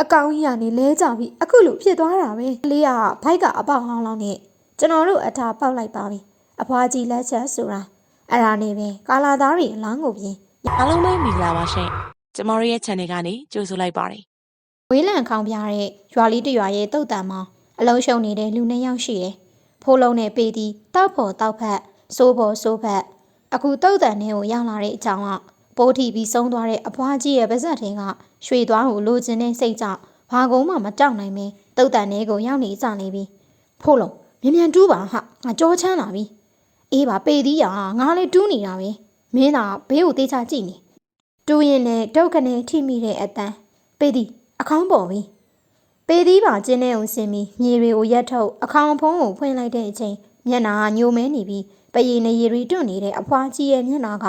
အကောင်ကြီးကနေလဲကြပြီးအခုလိုဖြစ်သွားတာပဲလေးကဘိုက်ကအပေါက်ဟောင်းလောင်းနဲ့ကျွန်တော်တို့အထာပေါက်လိုက်ပါပြီအဖွားကြီးလက်ချက်ဆိုတာအဲ့ဒါနေပဲကာလာသားတွေအလောင်းကိုပြင်အားလုံးပဲမင်္ဂလာပါရှင်ကျမတို့ရဲ့ channel ကနေကြိုဆိုလိုက်ပါတယ်ဝေးလံခေါင်းပြတဲ့ရွာလေးတရွာရဲ့တုတ်တံမှာအလုံးရှုံနေတဲ့လူနှစ်ယောက်ရှိတယ်ဖိုးလုံးနဲ့ပေတီတောက်ဖို့တောက်ဖက်စိုးဖို့စိုးဖက်အခုတုတ်တံထဲကိုရောက်လာတဲ့အကြောင်းကပိုးထီပြီးဆုံးသွားတဲ့အဖွားကြီးရဲ့ပါဇက်ထင်းကရွှေသွားကိုလိုချင်တဲ့စိတ်ကြောင့်ဘာကုန်းမှမကြောက်နိုင်ပဲတုတ်တန်ထဲကိုရောက်နေကြနေပြီဖိုးလုံးမြန်တူးပါဟာငါကြောချမ်းလာပြီအေးပါပေသီးရငါလည်းတူးနေတာပဲမင်းသာဘေးကိုတေးချကြည့်နေတူးရင်လည်းဒုတ်ကနေထိမိတဲ့အတန်းပေသီးအခေါင်းပေါ်ပြီပေသီးပါကျင်းနေအောင်ဆင်းပြီးမြေတွေကိုရက်ထုတ်အခေါင်းဖုံးကိုဖွင့်လိုက်တဲ့အချိန်မျက်နှာညိုမဲနေပြီးပရည်နေရီတွန့်နေတဲ့အဖွားကြီးရဲ့မျက်နှာက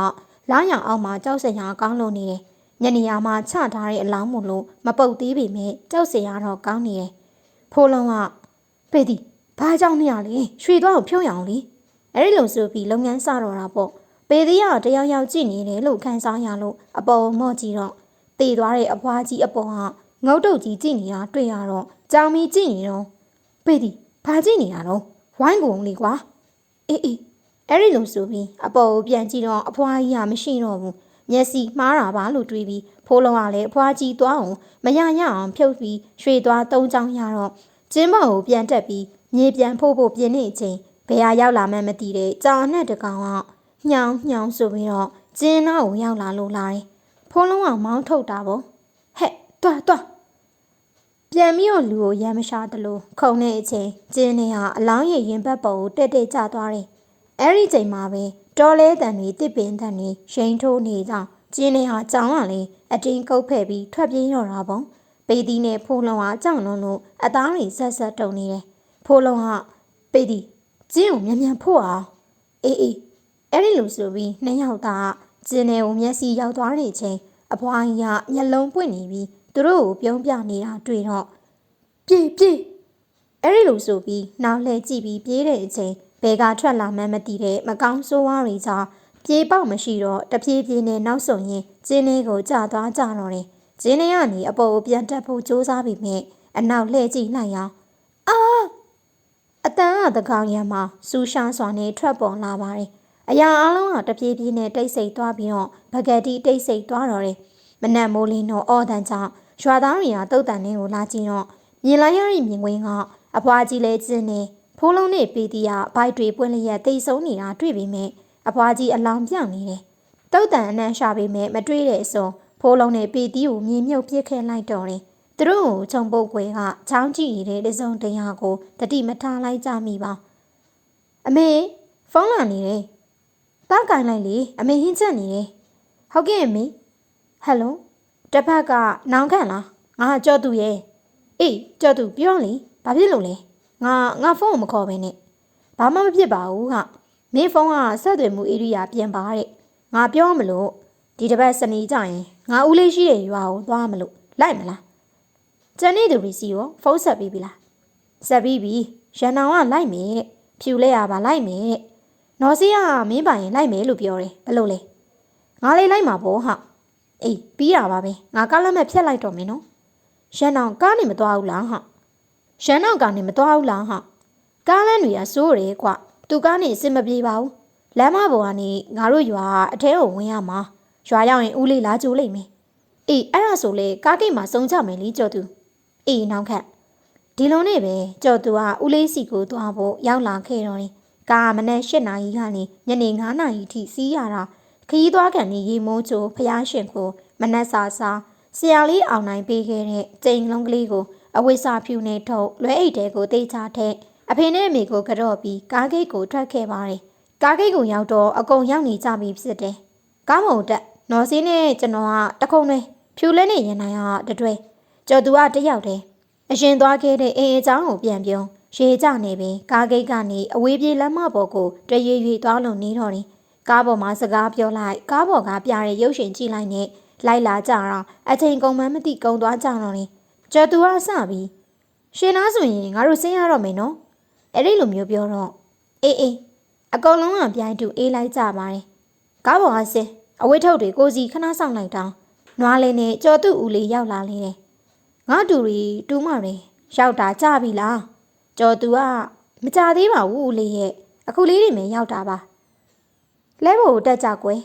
လားရောင်အောက်မှာကြောက်စရာကောင်းလို့နေတယ်ညနေရမှာချထားတဲ့အလောင်းမို့လို့မပုတ်သေးပေမဲ့ကြောက်စရာတော့ကောင်းနေတယ်ဖိုးလုံးကပေသီးဘာကြောင့်နေရလဲရွှေသွားကိုဖြုံးရအောင်လေအဲ့ဒီလိုဆိုပြီးလုပ်ငန်းစတော့တာပေါ့ပေသီးကတယောက်ယောက်ကြည့်နေတယ်လို့ခံစားရလို့အပေါ်မော့ကြည့်တော့တည်သွားတဲ့အဖွားကြီးအပေါ်ကငုတ်တုတ်ကြီးကြည့်နေတာတွေ့ရတော့ကြောင်မီကြည့်နေတော့ပေသီးဘာကြည့်နေတာတော့ဝိုင်းကုန်လေကွာအေးအဲ့ဒီလိုဆိုပြီးအပေါ်ကိုပြန်ကြည့်တော့အဖွားကြီးကမရှိတော့ဘူးမျက်စိမှားတာပါလို့တွေးပြီးဖိုးလုံးကလည်းအဖွားကြီးသွားအောင်မရအောင်ဖြုတ်ပြီးရွှေသွား၃ချောင်းရတော့ကျင်းမော်ကိုပြန်တက်ပြီးမြေပြန်ဖို့ပြင်နေချိန်ဘယ်ဟာရောက်လာမှမသိတဲ့ကြောင်နဲ့တကောင်ကညောင်းဆိုပြီးတော့ကျင်းနာကိုရောက်လာလို့လာတယ်ဖိုးလုံးကမောင်းထုတ်တာပေါ့ဟဲ့တွားပြန်ပြီးတော့လူကိုရမ်းမရှာသလိုခုံနေအချိန်ကျင်းနေဟာအလောင်းရည်ရင်ဘက်ပေါ်ကိုတက်ကျသွားတယ်အဲ့ဒီချိန်မှာပဲတော်လဲတန်တွေတစ်ပင်တန်တွေရှိန်ထိုးနေကြကျင်းနေဟာကြောင်ကလည်းအတင်းကုတ်ဖဲ့ပြီးထွက်ပြေးတော့တာပေါ့ပေတီနဲ့ဖိုးလုံးကကြောင်လုံးလို့အသားတွေဆက်တုံနေတယ်ဖိုးလုံးကပေတီကျင်းကိုမြန်ဖို့အောင်အေးအဲ့ဒီလိုဆိုပြီးနှစ်ယောက်သားကျင်းနေကိုမျက်စိရောက်သွားတဲ့အချိန်အဖွားကြီးကမျက်လုံးပွင့်နေပြီးသူတို့ကိုပြုံးပြနေတာတွေ့တော့ပြေးအဲ့ဒီလိုဆိုပြီးနောက်လှည့်ကြည့်ပြီးပြေးတဲ့အချိန်ဘဲကထွက်လာမှန်းမသိတဲ့မကောင်းဆိုးဝါးတွေကြောင့်ပြေးပေါက်မရှိတော့တပြေးပြေးနဲ့နောက်ဆုံးရင်ကျင်းလေးကိုကြာသွားကြတော့တယ်ကျင်းလေးကနေအပေါ်ကိုပြန်တက်ဖို့ကြိုးစားပြီးမြဲအနောက်လှည့်ကြည့်လိုက်အောင်အတန်းကတကောင်ရံမှာစူးရှားစွာနဲ့ထွက်ပေါ်လာပါတယ်အရာအလုံးကတပြေးပြေးနဲ့တိတ်ဆိတ်သွားပြီးတော့ပကတိတိတ်ဆိတ်သွားတော့တယ်မနက်မိုးလင်းတော့အော်တန်ကြောင့်ရွာသားတွေကတုတ်တန်လေးကိုလာကြည့်တော့မြင်လိုက်ရတဲ့မြင်ကွင်းကအဖွားကြီးလဲကျင်းနေဖိုးလုံးနဲ့ပေတီကဘိုက်တွေပွင့်လျက်တိတ်ဆုံးနေတာတွေ့ပေမဲ့အဖွားကြီးအလောင်းပြောင်းနေတယ်တုတ်တန်အနှံ့ရှာပေမဲ့မတွေ့တဲ့အစုံဖိုးလုံးနဲ့ပေတီကိုမြင်မြုပ်ပြစ်ခဲလိုက်တော့တယ်သူတို့ကိုခြုံပုတ်ကွယ်ကချောင်းကြည့်နေတဲ့တစုံတရာကိုတတိမထားလိုက်ကြမိပါအမေဖုန်းလာနေတယ်တားကင်လိုက်လေအမေဟင်းချက်နေတယ်ဟုတ်ကဲ့အမေဟယ်လိုတစ်ဖက်ကနောင်ခန့်လားငါကြော့သူရဲ့အေးကြော့သူပြောလေဘာဖြစ်လို့လဲငါဖုန်းကိုမခေါ်ဘဲနဲ့ဘာမှမဖြစ်ပါဘူးဟာမင်းဖုန်းကဆက်သွယ်မှုဧရိယာပြင်ပါတဲ့ငါပြောမလို့ဒီတစ်ပတ်စနေကြရင်ငါဦးလေးရှိတဲ့ရွာကိုသွားမလို့လိုက်မလားကျန်နေသူတွေစီရောဖုန်းဆက်ပြီးပြီလားဆက်ပြီးပြီရန်အောင်ကလိုက်မယ်တဲ့ဖြူလဲရပါလိုက်မယ်တဲ့နော်စီကမင်းပိုင်ရင်လိုက်မယ်လို့ပြောတယ်ဘယ်လိုလဲငါလေးလိုက်မှာပေါ့ဟာအေးပြီးတာပါပဲငါကားလက်မဲ့ဖြတ်လိုက်တော့မင်းနော်ရန်အောင်ကားနေမသွားဘူးလားဟာရန်အောင်ကနေမသွားဘူးလားဟာကားလမ်းတွေကစိုးတယ်ကွသူကားနေအစ်မပြေပါဘူးလမ်းမပေါ်ကနေငါတို့ရွာအထဲကိုဝင်ရမှာရွာရောက်ရင်ဦးလေးလာကြိုးလိုက်မယ်အေးအဲ့ဒါဆိုလေကားကိတ်မှာစုံကြမယ်လေကြော်သူအေးနောက်ခက်ဒီလိုနဲ့ပဲကြော်သူကဦးလေးစီကိုသွားဖို့ရောက်လာခဲ့တော့တယ်ကားမနေ့၈နာရီကနေညနေ9နာရီထိစီးရတာခရီးသွားကန်နေရေမိုးချိုဖျားရှင်ကိုမနက်စာဆရာလေးအောင်နိုင်ပေးခဲ့တဲ့ကျိန်လုံးကလေးကိုအဝိစာဖြူနဲ့ထုတ်လွဲအိတ်တဲကိုတေးချတဲ့အဖေနဲ့အမေကိုကြော့ပြီးကားဂိတ်ကိုထွက်ခဲ့ပါတယ်ကားဂိတ်ကိုရောက်တော့အကုန်ရောက်နေကြပြီဖြစ်တယ်ကားမုံတက်နော်စင်းနဲ့ကျွန်တော်ကတခုံးတွဲဖြူလဲနဲ့ရန်နိုင်ကတတွဲကျော်သူကတယောက်တည်းအရင်သွားခဲ့တဲ့အေးအချောင်းကိုပြန်ပြုံးရေကြနေပြီကားဂိတ်ကနေအဝေးပြေးလမ်းမပေါ်ကိုတရွေသွားလို့နေတော့တယ်ကားပေါ်မှာစကားပြောလိုက်ကားပေါ်ကပြတဲ့ရုပ်ရှင်ကြည့်လိုက်နဲ့လိုက်လာကြတော့အချိန်ကုန်မှန်းမသိကုန်သွားကြတော့တယ်ကျော်သူကစပြီးရှင်သားဆိုရင်ငါတို့ဆင်းရတော့မယ်နော်အဲ့ဒီလိုမျိုးပြောတော့အေးအကုန်လုံးကပြိုင်တူအေးလိုက်ကြပါတယ်ကားပေါ်ကဆင်းအဝိထုတ်တွေကိုစီခဏဆောင်လိုက်တောင်းနွားလေးနဲ့ကြော်သူ့ဦးလေးရောက်လာလေတယ် ငါတူရီတူးမတွေရောက်တာကြပြီလားကျော်သူကမကြသေးပါဘူးဦးလေးရဲ့အခုလေးတွေမယ်ရောက်တာပါလဲဖို့တက်ကြကွယ်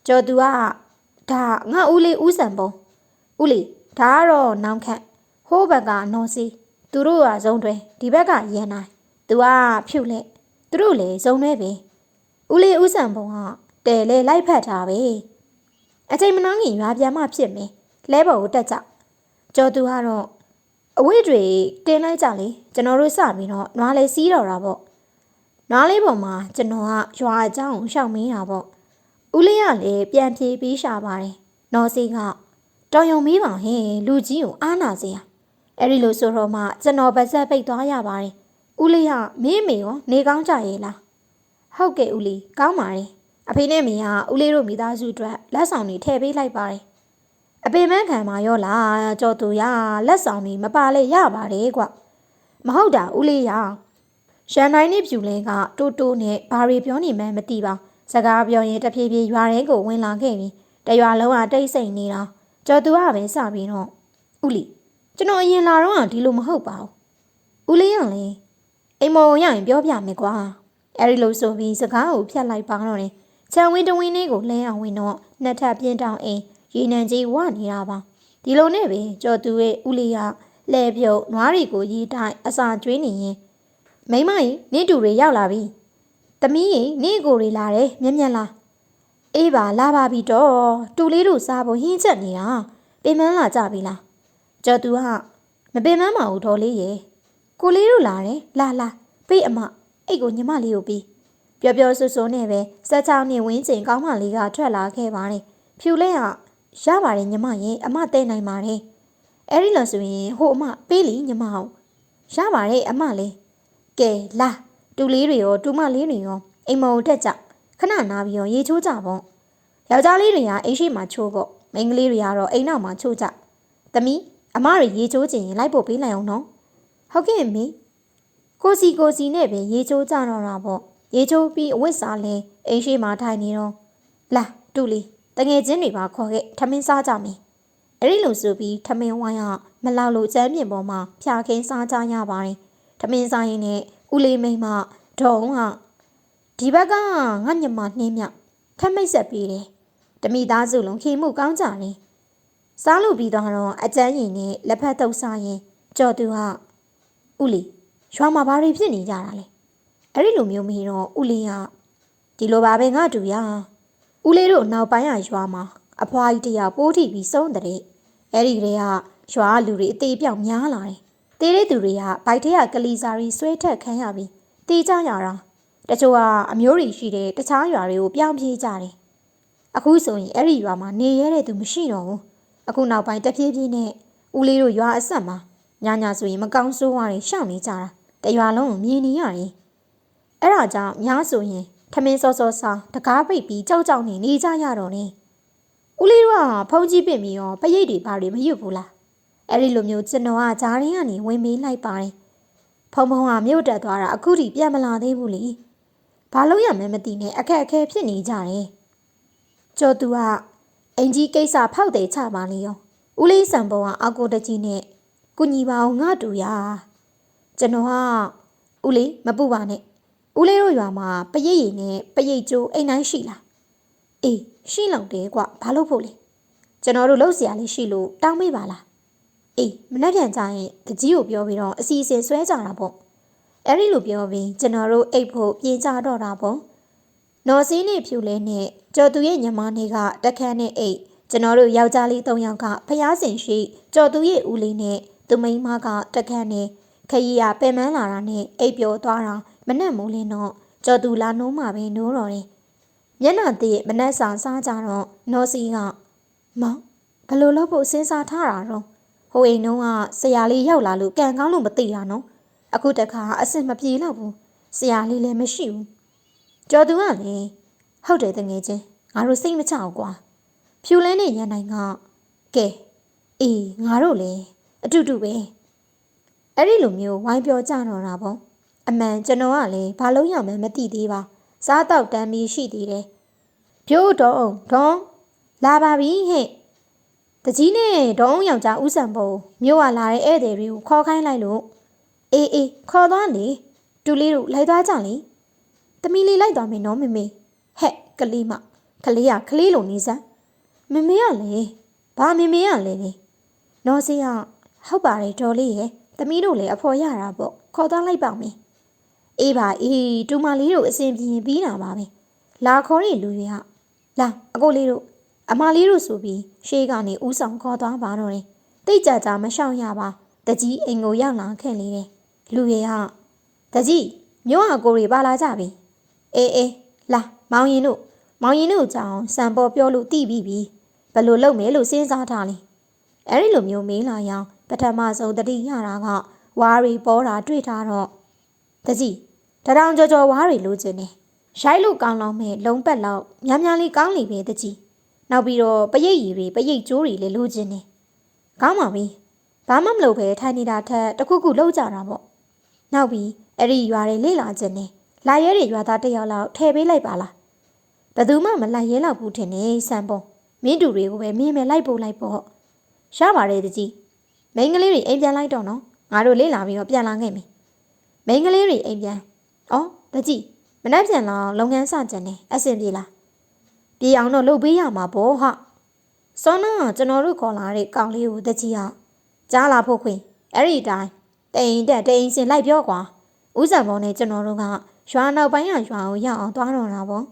ကျော်သူကဒါငါဦးလေးဦးစံပုံဦးလေးဒါကတော့နောင်ခန့်ဟိုးဘက်ကနော်စီသူတို့ကဇုံတွဲဒီဘက်ကရန်နိုင်သူကဖြုတ်လက်သူတို့လေဇုံတွဲပဲဦးလေးဦးစံပုံကတဲလေလိုက်ဖက်ထားပဲအချိန်မနှောင်းခင်ရွာပြန်မှဖြစ်မယ်လဲဖို့တက်ကြကျော်သူကတော့အဝိတွေတင်းလိုက်ကြလေကျွန်တော်တို့စပြီးတော့နွားလေးစီးတော့တာပေါ့နွားလေးပေါ်မှာကျွန်တော်ကရွာအကြောင်းရှောက်မင်းတာပေါ့ဦးလေးကလည်းပြန်ပြေးပြီးရှာပါတယ်နော်စီကတော်ယုံမီးပါဟင်လူကြီးကိုအားနာစေရအဲ့ဒီလိုဆိုတော့မှကျွန်တော်ပါဇက်ပိတ်သွားရပါတယ်ဦးလေးကမင်းမေရောနေကောင်းကြရဲ့လားဟုတ်ကဲ့ဦးလေးကောင်းပါတယ်အဖေနဲ့မေကဦးလေးတို့မိသားစုအတွက်လက်ဆောင်တွေထည့်ပေးလိုက်ပါတယ်အပေမန်းခံမှာရောလားကြော်သူရလက်ဆောင်တွေမပါလဲရပါတယ်ကွမဟုတ်တာဦးလေးရရန်တိုင်းနဲ့ဖြူလဲကတိုးတိုးနဲ့ဘာတွေပြောနေမှန်းမသိပါစကားပြောရင်တဖြည်းဖြည်းရွာထဲကိုဝင်လာခဲ့ပြီးတရွာလုံးကတိတ်ဆိတ်နေတာကြော်သူကပဲစပြီးတော့ဦးလေးကျွန်တော်အရင်လာတော့ဒီလိုမဟုတ်ပါဘူးဦးလေးကလည်းအိမ်မော်ရရင်ပြောပြမယ်ကွာအဲ့ဒီလိုဆိုပြီးစကားကိုဖြတ်လိုက်ပါတော့တယ်ခြံဝင်းတဝင်းလေးကိုလဲအောင်ဝင်တော့နှစ်ထပ်ပြင်းတောင်အိမ်ရေနံကြီးဝနေတာပါဒီလိုနဲ့ပဲကြော်သူရဲ့ဦးလေးကလဲပြုတ်နွားတွေကိုရေးတိုင်းအစာကျွေးနေရင်မိမကြီးနင့်တူတွေရောက်လာပြီသမီးကြီးနင့်ကိုတွေလာတယ်မျက်မျက်လားအေးပါလာပါပြီတော့တူလေးတို့စားဖို့ဟင်းချက်နေတာပင်မလာကြပြီလားကျော်သူကမပင်မပါဘူးတော်လေးရေကိုလေးတို့လာတယ်လာပေးအမအိတ်ကိုညီမလေးကိုပြီးပျော်ပျော်ဆူဆူနဲ့ပဲ16နှစ်ဝင်းချိန်ကောင်းမလေးကထွက်လာခဲ့ပါတယ်ဖြူလဲကရပါတယ်ညီမရဲ့အမတဲနိုင်ပါတယ်အဲ့ဒီလို့ဆိုရင်ဟိုအမပေးလီညီမအောင်ရပါတယ်အမလေးကဲလာတူလေးတွေရောတူမလေးတွေရောအိမ်မော်တက်ကြခဏနာပြီးရောရေချိုးကြပေါ့ယောက်ျားလေးတွေကအိမ်ရှိမှချိုးပေါ့မိန်းကလေးတွေကတော့အိမ်နောက်မှာချိုးကြသမီးအမတွေရေချိုးချင်ရင်လိုက်ဖို့ပေးလိုက်အောင်နော်ဟုတ်ကဲ့မေကိုစီနဲ့ပဲရေချိုးကြတော့တာပေါ့ရေချိုးပြီးအဝတ်စားလဲအိမ်ရှိမှထိုင်နေတော့လာတူလေးတငယ်ချင်းတွေပါခေါ်ခဲ့ထမင်းစားကြမယ်အဲ့ဒီလိုဆိုပြီးထမင်းဝိုင်းကမလောက်လို့ကျမ်းပြင်ပေါ်မှာဖြာခင်းစားကြရပါတယ်ထမင်းစားရင်နဲ့ဦးလေးမိန်းမဒေါ်ကဒီဘက်ကငါညမနှင်းမြထမိတ်ဆက်ပြီးတယ်တမိသားစုလုံးခေမှုကောင်းကြတယ်စားလို့ပြီးတော့အကျန်းရင်နဲ့လက်ဖက်တုပ်စားရင်ကြော်သူကဦးလေးရွာမှာဘာတွေဖြစ်နေကြတာလဲအဲ့ဒီလိုမျိုးမီတော့ဦးလေးကဒီလိုပါပဲငါတူရဦးလေးတို့နောက်ပိုင်းရွာမှာအဖွားကြီးတယောက်ပိုးထိပြီးဆုံးတဲ့အဲ့ဒီကလေးကရွာလူတွေအသေးပြောက်များလာတယ်တေးတဲ့သူတွေကဘိုက်ထဲကကလီစာရီဆွဲထက်ခံရပြီးတေးကြရတာတချို့ကအမျိုးတွေရှိတဲ့တခြားရွာတွေကိုပြောင်းပြေးကြတယ်အခုဆိုရင်အဲ့ဒီရွာမှာနေရတဲ့သူမရှိတော့ဘူးအခုနောက်ပိုင်းတဖြည်းဖြည်းနဲ့ဦးလေးတို့ရွာအဆက်မှာညဆိုရင်မကောင်းဆိုးဝါးတွေရှောင်နေကြတာတရွာလုံးကိုမြင်နေရတယ်အဲ့ဒါကြောင့်များဆိုရင်ထမင်းစောစောစားတကားပိတ်ပြီးကြောက်နေကြရတော့နေဦးလေးတို့ကဖုံးကြီးပင့်ပြီးရောပရိတ်တွေဘာတွေမရွတ်ဘူးလားအဲ့ဒီလိုမျိုးကျွန်တော်ကဂျားရင်းကနေဝင်မေးလိုက်ပါတယ်ဖုံကမြို့တက်သွားတာအခုထိပြန်မလာသေးဘူးလေဘာလို့ရမှန်းမသိနဲ့အခက်အခဲဖြစ်နေကြတယ်ကျော်သူကအင်ကြီးကိစ္စဖောက်တယ်ချပါလေရောဦးလေးစံပေါ်ကအကိုတကြီးနဲ့ကုညီပါအောင်ငါတူရကျွန်တော်ကဦးလေးမပူပါနဲ့ဦးလေးတို့ရွာမှာပရိတ်ရည်နဲ့ပရိတ်ကျိုးအိမ်တိုင်းရှိလားအေးရှိလောက်တယ်ကွဘာလို့ဖို့လဲကျွန်တော်တို့လှုပ်ရှားလေးရှိလို့တောင်းမေးပါလားအေးမနှက်ပြန်ကြရင်တကြီးကိုပြောပြီးတော့အစီအစဉ်ဆွဲကြတာပေါ့အဲ့ဒီလိုပြောပြီးကျွန်တော်တို့အိတ်ဖို့ပြင်ကြတော့တာပေါ့နော်စင်းနဲ့ဖြူလဲနဲ့ကျော်သူရဲ့ညီမလေးကတက်ခန်းနဲ့အိတ်ကျွန်တော်တို့ယောက်ျားလေး3ယောက်ကဖျားစင်ရှိကျော်သူရဲ့ဦးလေးနဲ့သူမိန်းမကတက်ခန်းနဲ့ခရီးရပင်မန်းလာတာနဲ့အိတ်ပြောသွားတာမနှက်မိုးလင်းတော့ကျော်သူလာနိုးမှာပဲနိုးတော့တယ်မျက်နှာတည့်မနှက်စာစားကြတော့နော်စီကမောင်ဘယ်လိုလုပ်ဖို့စဉ်းစားထားတာတော့ဟိုအိမ်တော့ကဆရာလေးရောက်လာလို့ကံကောင်းလို့မသိတာနော်အခုတခါအစ်စ်မပြေတော့ဘူးဆရာလေးလည်းမရှိဘူးကျော်သူကလည်းဟုတ်တယ်တငယ်ချင်းငါတို့စိတ်မချအောင်ကွာဖြူလဲနဲ့ရန်နိုင်ကကဲအေးငါတို့လည်းအတူတူပဲအဲ့ဒီလိုမျိုးဝိုင်းပြောကြတော့တာပေါ့အမှန်ကျွန်တော်ကလည်းဘာလို့ရမှန်းမသိသေးပါစားတော့တမ်းပြီးရှိသေးတယ်ပြိုးတော့ဒေါလာပါပြီဟဲ့ တကြီးနဲ့ဒေါင်းယောက်ျားဦးဆန်ပေါ်မြို့ကလာတဲ့ဧည့်သည်တွေကိုခေါ်ခိုင်းလိုက်လို့အေးခေါ်သွားလေတူလေးတို့လိုက်သွားကြလေတမီလေးလိုက်သွားမယ်နော်မေမေဟဲ့ကလေးမကလေးကကလေးလိုနေစမ်းမေမေကလေဘာမေမေကလေနော်စီကဟုတ်ပါတယ်ဒေါ်လေးရဲ့တမီတို့လည်းအဖော်ရတာပေါ့ခေါ်သွားလိုက်ပါမယ်အေးပါတူမလေးတို့အစဉ်ပြေပြီးတာပါပဲလာခေါ်တဲ့လူတွေကလာအကိုလေးတို့အမလေးတို့ဆိုပြီးရှေးကနေဦးဆောင်ခေါ်သွားပါတော့တယ်တိတ်ကြကြမရှောင်ရပါတကြီးအိမ်ကိုရောက်လာခဲ့လေတယ်လူတွေကတကြီးမျိုးဟာကိုတွေပါလာကြပြီအေးလာမောင်ရင်တို့ကြောင့်စံပေါ်ပြောလို့တိပြီးပြီဘယ်လိုလုပ်မယ်လို့စဉ်းစားထားလဲအဲ့ဒီလိုမျိုးမေးလာရောပထမဆုံးတတိရတာကဝါရီပေါ်တာတွေ့ထားတော့တကြီးတရောင်ကြော်ဝါရီလိုချင်တယ်ရိုက်လို့ကောင်းလောက်မဲ့လုံပတ်လောက်များလေးကောင်းလိမ့်ပဲတကြီးနောက်ပြီးတော့ပရိတ်ရည်တွေပရိတ်ကျိုးတွေလည်းလိုချင်တယ်ကောင်းပါပြီဘာမှမလုပ်ပဲထိုင်နေတာထက်တခုခုလုပ်ကြတာပေါ့နောက်ပြီးအဲ့ဒီရွာတွေလေ့လာခြင်းနဲ့လာရဲတွေရွာသားတယောက်လောက်ထည့်ပေးလိုက်ပါလားဘယ်သူမှမလိုက်ရဲတော့ဘူးထင်နေစံပုံမင်းတူတွေကိုပဲမင်းမယ်လိုက်ပို့လိုက်ပေါ့ရပါတယ်တကြီးမိန်းကလေးတွေအိမ်ပြန်လိုက်တော့နော်ငါတို့လေ့လာပြီးတော့ပြန်လာခဲ့မယ်မိန်းကလေးတွေအိမ်ပြန်တကြီးမနှက်ပြန်လာလုပ်ငန်းစကြတယ်အဆင်ပြေလားပြေအောင်တော့လုပ်ပေးရမှာပေါ့ဟာစောနာကျွန်တော်တို့ခေါ်လာတဲ့ကောင်လေးကိုတကြီးကကြားလာဖို့ခွင့်အဲ့ဒီတိုင်းတိန်စင်လိုက်ပြောကွာဦးစံပေါ်နဲ့ကျွန်တော်တို့ကရွာနောက်ပိုင်းကရွာကိုရောက်အောင်သွားတော့တာပေါ့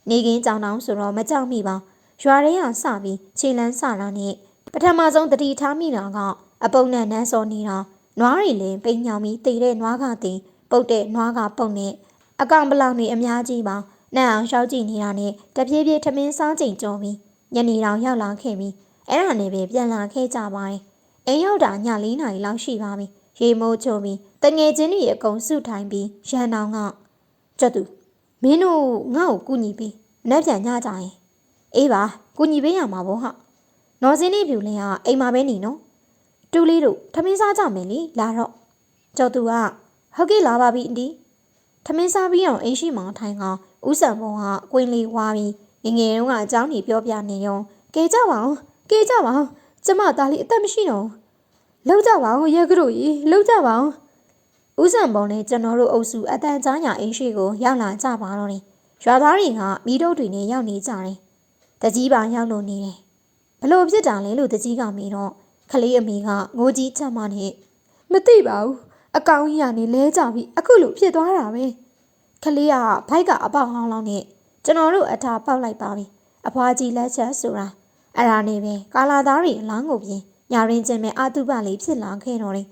နေကင်းကြောင်တောင်ဆိုတော့မကြောက်မိပါရွာတွေကစပြီးခြေလန်းစတာနဲ့ပထမဆုံးတတိထားမိတာကအပုံနဲ့နန်းစောနေတာနွားတွေလည်းပိန်ညောင်ပြီးတိတဲ့နွားကတင်ပုတ်တဲ့နွားကပုတ်နဲ့အကောင်ပလောင်တွေအများကြီးပါနဲ့အောင်ရှောက်ကြည့်နေတာနဲ့တပြေးပြေးထမင်းစားချိန်ကြော်ပြီးညနေတောင်ရောက်လာခဲ့ပြီးအဲ့ဒါနဲ့ပဲပြန်လာခဲ့ကြပါတယ်အိမ်ရောက်တာည4 နာရီလောက်ရှိပါပြီရေမိုးချိုပြီးတငယ်ချင်းတွေအကုန်စုထိုင်ပြီးရန်တောင်ကကျွတ်သူမင်းတို့ငါ့ကိုကူညီပေးမနှက်ပြန်ညကြရင်အေးပါကူညီပေးရမှာပေါ့ဟာနော်စင်းလေးပြူလင်းကအိမ်မှာပဲနေနော်တူလေးတို့ထမင်းစားကြမယ်လေလာတော့ကျော်သူကဟုတ်ကဲ့လာပါပြီအန်တီထမင်းစားပြီးအောင်အိမ်ရှိမောင်ထိုင်ကဦးစံဘုံကကွင်းလေးဝါပြီးငယ်တုန်းကအကြောင်းကြီးပြောပြနေရောကဲကြပါအောင်ကျမသားလေးအသက်မရှိတော့လောက်ကြပါအောင်ရဲကတို့ကြီးလောက်ကြပါအောင်ဦးစံဘုံနဲ့ကျွန်တော်တို့အုပ်စုအတန်ကြားညာအိမ်ရှိကိုရောက်လာကြပါတော့တယ်ရွာသားတွေကမိတို့တွေနဲ့ရောက်နေကြတယ်တကြီးပါရောက်လို့နေတယ်ဘလို့ဖြစ်တာလဲလို့တကြီးကမေးတော့ခလေးအမေကငိုကြီးချက်မှနဲ့မသိပါဘူးအကောင်ကြီးကနေလဲကြပြီးအခုလိုဖြစ်သွားတာပဲခလေးကဘိုက်ကအပေါက်ဟောင်းလောင်းနဲ့ကျွန်တော်တို့အထာပေါက်လိုက်ပါပြီအဖွားကြီးလက်ချက်ဆိုတာအဲ့ဒါနဲ့ပဲကာလာသားတွေအလောင်းကိုပြင်ညာရင်းချင်းမဲ့အာတုပလေးဖြစ်လာခဲ့တော့တယ်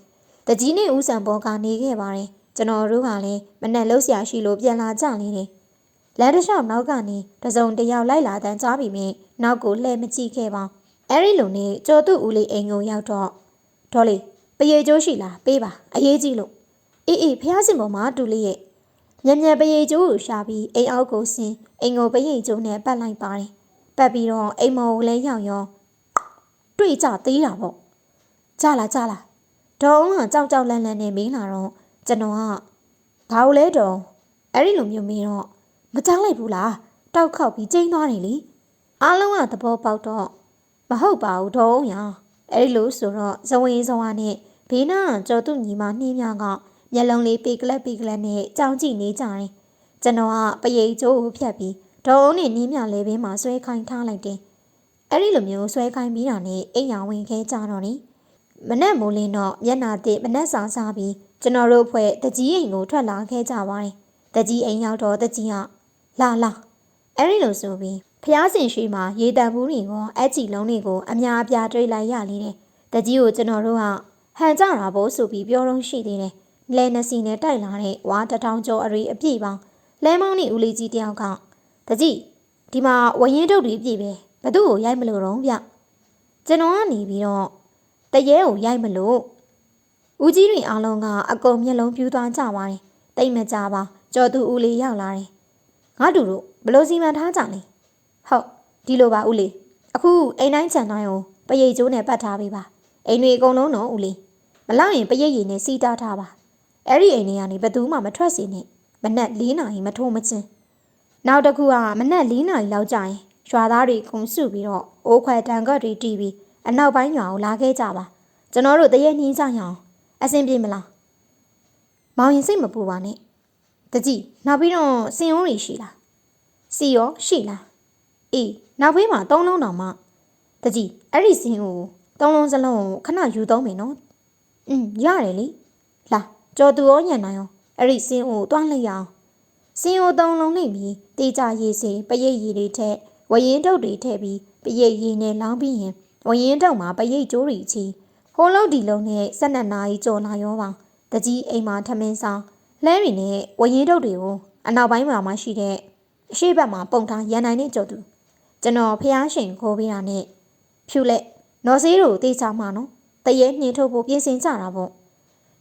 တကြီးနဲ့ဦးစံဘောကနေခဲ့ပါတယ်ကျွန်တော်တို့ကလည်းမနဲ့လှုပ်ရှားရှိလို့ပြန်လာကြနေတယ်လမ်းတစ်လျှောက်နောက်ကနေတစုံတယောက်လိုက်လာတန်းကြားပြီးမြင်နောက်ကိုလှည့်မကြည့်ခဲ့ပါအဲ့ဒီလိုနဲ့ကျော်သူ့ဦးလေးအိမ်ကိုရောက်တော့ဒေါ်လေးပရေကျိုးရှိလားပေးပါအရေးကြီးလို့အေးဖះစင်ပေါ်မှာတူလေးရဲ့မြန်ပရေကျိုးကိုရှာပြီးအိမ်အောက်ကိုဆင်းအိမ်ကိုပရေကျိုးနဲ့ပတ်လိုက်ပါတယ်ပတ်ပြီးတော့အိမ်မော်ကိုလည်းရောက်ရောတွေ့ကြသေးတာပေါ့ကြလားဒေါ်အောင်ကကြောက်လန့်နဲ့မင်းလာတော့ကျွန်တော်ကဘာလို့လဲတော့အဲ့ဒီလိုမျိုးမင်းတော့မကြောက်လိုက်ဘူးလားတောက်ခောက်ပြီးကျင်းသွားတယ်လေအားလုံးကသဘောပေါက်တော့မဟုတ်ပါဘူးဒေါ်အောင်ရအဲ့ဒီလိုဆိုတော့ဇဝင်ဇဝါနဲ့ဘေးနားကျော်သူညီမနှင်းမြကမျက်လုံးလေးပေကလက်နဲ့ကြောင်ကြည့်နေကြတယ်ကျွန်တော်ကပရိတ်ကျိုးကိုဖြတ်ပြီးဒေါ်အောင်နဲ့နှင်းမြလဲဘင်းမှာဆွဲခိုင်းထားလိုက်တယ်အဲ့ဒီလိုမျိုးဆွဲခိုင်းပြီးတာနဲ့အိမ်ရောင်ဝင်ခဲကြတော့နေမနဲ့မိုးလင်းတော့မျက်နာသစ်မနဲ့စားစားပြီးကျွန်တော်တို့ဖွဲ့တကြီးအိမ်ကိုထွက်လာခဲ့ကြပါတယ်တကြီးအိမ်ရောက်တော့တကြီးကလာအဲ့ဒီလိုဆိုပြီးဖျားစင်ရှိမှာရေတံဘူးတွေကိုအကြည့်လုံးတွေကိုအများအပြားတွေးလိုက်ရလေတယ်တကြီးကိုကျွန်တော်တို့ကဟန်ကြတာဖို့ဆိုပြီးပြောတော့ရှိသေးတယ်လဲနှစီနဲ့တိုက်လာတဲ့ဝါ1000ကျော်အရေးအပြည့်ပေါင်းလဲမောင်းနေဦးလေးကြီးတယောက်ကတကြီးဒီမှာဝရင်တုတ်တွေပြည့်ပဲဘသူ့ကိုရိုက်မလို့တော့ဗျကျွန်တော်ကနေပြီးတော့တရေကိုရိုက်မလို့ဦးကြီးတွေအားလုံးကအကုန်မျက်လုံးပြူးသွားကြပါတယ်တိတ်မကြပါကြော်သူဦးလေးရောက်လာတယ်ငါတို့ဘလို့စီမံထားကြလဲဟုတ်ဒီလိုပါဦးလေးအခုအိမ်တိုင်းခြံတိုင်းကိုပရိတ်ကျိုးနဲ့ပတ်ထားပေးပါအိမ်တွေအကုန်လုံးတော့ဦးလေးမလောက်ရင်ပရိတ်ရည်နဲ့စီးတားထားပါအဲ့ဒီအိမ်တွေကနေဘသူမှမထွက်စေနဲ့မနက်4 နာရီမထိုးမချင်းနောက်တစ်ခုကမနက်4 နာရီလောက်ကြာရင်ရွာသားတွေခုံစုပြီးတော့အိုးခွဲတန်ခွက်တွေတီးပြီး အနောက်ပိုင်းရွာကိုလာခဲ့ကြပါကျွန်တော်တို့တရေနှင်းကြရအောင်အဆင်ပြေမလားမောင်ရင်စိတ်မပူပါနဲ့တကြီးနောက်ပြီးတော့စင်ရုံးတွေရှိလားစီရောရှိလားအေးနောက်ဘေးမှာ3လုံးတောင်မှတကြီးအဲ့ဒီစင်ကို3လုံးစလုံးကိုခဏယူသုံးမယ်နော်ရတယ်လေလာကြော်သူရောညံ့နိုင်အောင်အဲ့ဒီစင်ကိုတွားလိုက်ရအောင်စင်ကို3လုံးလိုက်ပြီးတေးကြရေးစီပရိတ်ရည်တွေထက်ဝရင်တုတ်တွေထည့်ပြီးပရိတ်ရည်နဲ့လောင်းပြီးရင်ဝရင်တုတ်မှာပရိတ်ကျိုးတွေချီဟိုးလုံးဒီလုံးနဲ့12နာရီကြော်လာရောပါတကြီးအိမ်မှာထမင်းဆောင်လဲရီနဲ့ဝရင်တုတ်တွေကိုအနောက်ပိုင်းမှာရှိတဲ့အရှိတ်ဘက်မှာပုံထားရန်နိုင်နဲ့ကြော်သူကျွန်တော်ဖျားရှင်ခိုးပေးတာနဲ့ဖြူလက်နော်စေးတို့တေးချမှာနော်တရေနှင်းထုတ်ဖို့ပြင်ဆင်ကြတာပေါ့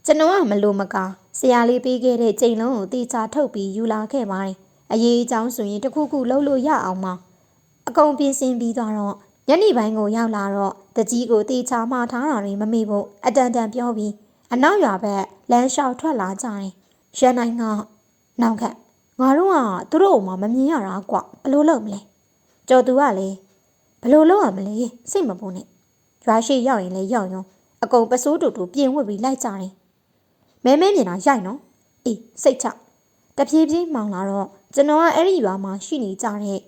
ကျွန်တော်ကမလို့မကားဆရာလေးပေးခဲ့တဲ့ချိန်လုံးကိုတေးချထုတ်ပြီးယူလာခဲ့ပါတယ်အရေးအကြောင်းဆိုရင်တခုခုလှုပ်လို့ရအောင်ပါအကုန်ပြင်ဆင်ပြီးသွားတော့ညနေပိုင်းကိုရောက်လာတော့တကြီးကိုတေးချမှာထားတာတွေမမေ့ဖို့အတန်တန်ပြောပြီးအနောက်ရွာဘက်လမ်းလျှောက်ထွက်လာကြတယ်ရန်နိုင်ကနောက်ခက်ငါတို့ကသူတို့မှမမြင်ရတာကွဘလို့လုပ်မလဲကျော်သူကလည်းဘလို့လုပ်ရမလဲစိတ်မပူနဲ့ရွာရှိရောက်ရင်လည်းရောက်ရောအကုန်ပစိုးတူတူပြင်ဝတ်ပြီးလိုက်ကြတယ်မဲမဲမြင်တာရိုက်နော်အေးစိတ်ချတပြေးပြေးမှောင်လာတော့ကျွန်တော်ကအဲ့ဒီရွာမှာရှိနေကြတဲ့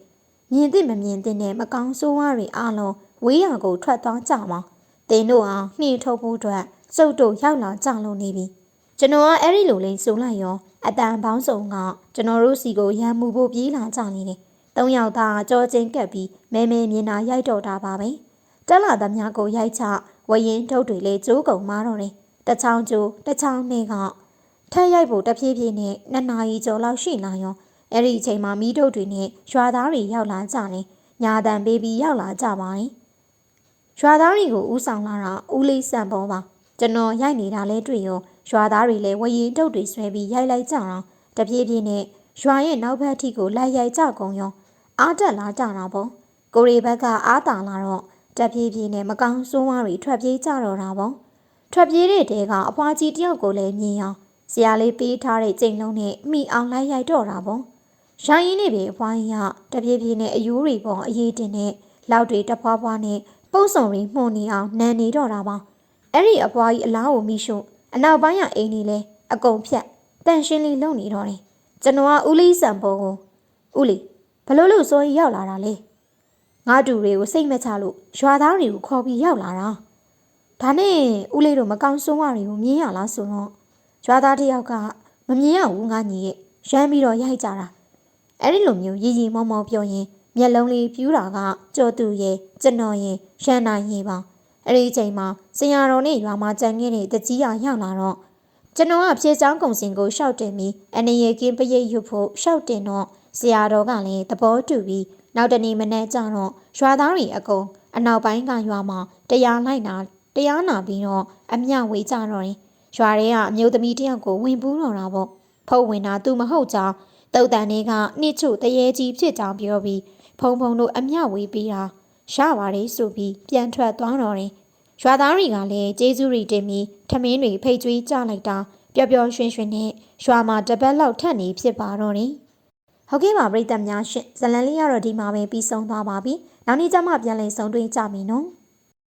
မြင်သိမမြင်သိနဲ့မကောင်းဆိုးဝါးတွေအားလုံးဝေးရကိုထွက်သွားကြမှာတင်းတို့အောင်နှင်းထုတ်ဖို့အတွက်စုပ်တို့ရောက်လာကြလို့နေပြီကျွန်တော်ကအဲ့ဒီလိုလေးစုံလိုက်ရောအတန်ပေါင်းစုံကကျွန်တော်တို့စီကိုရမ်းမှုဖို့ပြေးလာကြနေတယ်၃ယောက်သားကြောချင်းကပ်ပြီးမဲမဲမြင်တာရိုက်တော့တာပါပဲတက်လာသမျှကိုရိုက်ချဝရင်ထုတ်တွေလေးကျိုးကုန်မာတော့တယ်တချောင်းကျိုးတချောင်းနဲ့ကထက်ရိုက်ဖို့တဖြည်းဖြည်းနဲ့2နာရီကျော်လောက်ရှိလာရောအဲ့ဒီအချိန်မှာမီးထုတ်တွေနဲ့ရွာသားတွေရောက်လာကြတယ်ညာတန်ပေးပြီးရောက်လာကြပါတယ်ရွာသားတွေကိုဥဆောင်လာတာဦးလေးစံပေါ်ပါကျွန်တော်ရိုက်နေတာလဲတွေ့ရောရွာသားတွေလည်းဝရင်တုတ်တွေဆွဲပြီးရိုက်လိုက်ကြတော့တပြေးပြေးနဲ့ရွာရဲ့နောက်ဘက်ထိကိုလိုက်ရိုက်ကြကုန်ရောအားတက်လာကြတာပေါ့ကိုရီဘက်ကအားတာလာတော့တပြေးပြေးနဲ့မကောင်းဆိုးဝါးတွေထွက်ပြေးကြတော့တာပေါ့ထွက်ပြေးတဲ့တဲကအဖွားကြီးတယောက်ကိုလည်းမြင်အောင်ဆရာလေးပေးထားတဲ့ကြိမ်လုံးနဲ့မိအောင်လိုက်ရိုက်တော့တာပေါ့ရိုင်းရင်းနေပြီအဖွားကြီးကတပြေးပြေးနဲ့အယိုးတွေပေါ်အေးတင်နဲ့လောက်တွေတဖွားဖွားနဲ့ပုတ်စုံတွေမှုန်နေအောင်နန်နေတော့တာပါအဲ့ဒီအဖွားကြီးအလားကိုမိရှုအနောက်ပိုင်းကအိမ်ကြီးလဲအကုန်ဖြတ်တန်ရှင်းလေးလုံနေတော့တယ်ကျွန်တော်ကဦးလေးစံပေါ်ကိုဦးလေးဘလို့စိုးရီရောက်လာတာလဲငါတူတွေကိုစိတ်မချလို့ရွာသားတွေကိုခေါ်ပြီးရောက်လာတာဒါနဲ့ဦးလေးတို့မကောင်းဆိုးဝါးတွေကိုမြင်ရလားဆိုတော့ရွာသားတယောက်ကမမြင်ရဘူးငါညီရဲ့ရမ်းပြီးတော့ရိုက်ကြတာအဲ့ဒီလိုမျိုးရီရီမောမောပြောရင်မျက်လုံးလေးပြူးတာကကြော်သူရဲ့ကျွန်တော်ရဲ့ရန်နိုင်ရဲ့ပါအဲ့ဒီအချိန်မှာဆရာတော်နဲ့ရွာမှာကြံခဲ့တဲ့တကြီးရောက်လာတော့ကျွန်တော်ကဖြေချောင်းကုံစင်ကိုရှောက်တင်ပြီးအနေရကင်းပရိတ်ရွတ်ဖို့ရှောက်တင်တော့ဆရာတော်ကလည်းသဘောတူပြီးနောက်တနေ့မနေ့ကျတော့ရွာသားတွေအကုန်အနောက်ပိုင်းကရွာမှာတရားလိုက်တာတရားနာပြီးတော့အမျှဝေကြတော့တယ်ရွာထဲကအမျိုးသမီးတယောက်ကိုဝင်ပူးတော့တာပေါ့ဖုတ်ဝင်တာသူမဟုတ်ကြောင်းတုတ်တန်တွေကနှိချုတရေကြီးဖြစ်ကြောင်းပြောပြီးဖုံတို့အမျှဝေပေးတာရပါတယ်ဆိုပြီးပြန်ထွက်သွားတော့တယ်ရွာသားတွေကလည်းကျေးဇူးတွေတင်ပြီးထမင်းတွေဖိတ်ကျွေးကြလိုက်တာပျော်ပျော်ရွှင်ရွှင်နဲ့ရွာမှာတပတ်လောက်ထက်နေဖြစ်ပါတော့တယ်ဟုတ်ကဲ့ပါပရိသတ်များရှင်ဇလန်လေးကတော့ဒီမှာပဲပြီးဆုံးသွားပါပြီနောက်နေ့ကျမှပြန်လည်ဆုံတွေ့ကြမယ်နော်